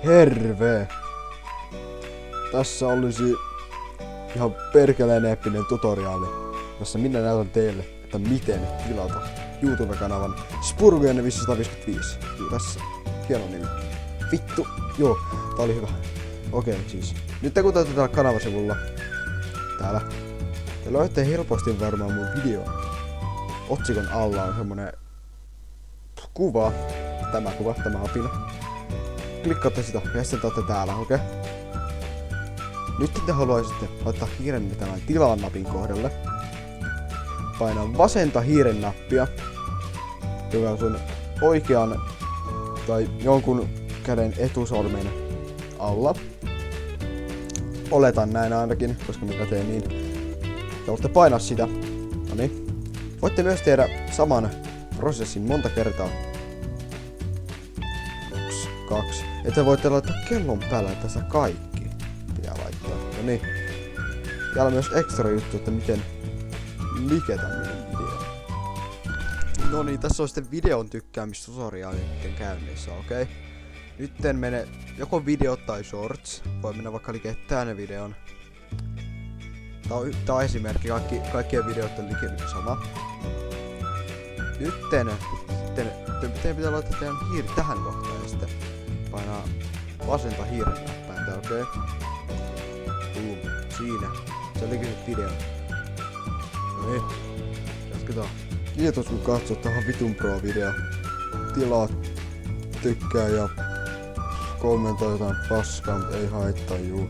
Herve! Tässä olisi ihan perkeleen eeppinen tutoriaali, jossa minä näytän teille, että miten tilata YouTube-kanavan Spurgujenne 555. Juu, tässä. Hieno nimi. Vittu. Joo, tää oli hyvä. Okei, siis. Nyt kun te täällä kanavasivulla. Täällä. Te löydätte helposti varmaan mun video. Otsikon alla on semmonen kuva. Tämä apina. Klikkaatte sitä ja sitten te ootte täällä, okei? Nyt te haluaisitte laittaa hiiren tämän tilaa napin kohdalle. Painaa vasenta hiiren nappia, joka on sun oikean tai jonkun käden etusormen alla. Oletan näin ainakin, koska minä teen niin. Te voitte painaa sitä. Noniin. Voitte myös tehdä saman prosessin monta kertaa. 1, 2. Että voitte laittaa kellon päällä tässä kaikki. Pitää laittaa. Noniin. Täällä on myös ekstra juttu, että miten liketä minun video. Noniin, tässä on sitten videon tykkäämistutoriaali käynnissä, okei? Nyt en mene joko video tai shorts. Voi mennä vaikka likee tänne videon. Tää on esimerkki, kaikkien videoiden likeminen sama. Nytten teidän pitää laittaa teidän hiiri tähän kohtaan ja sitten painaa vasenta hiiren näppäintä, okei? Boom, siinä. Se oli kysyt videon. No niin, jatketaan. Kiitos kun katsot tähän vitun pro video. Tilaa, tykkää ja kommentoi jotain paskaa, mut ei haittaa juu.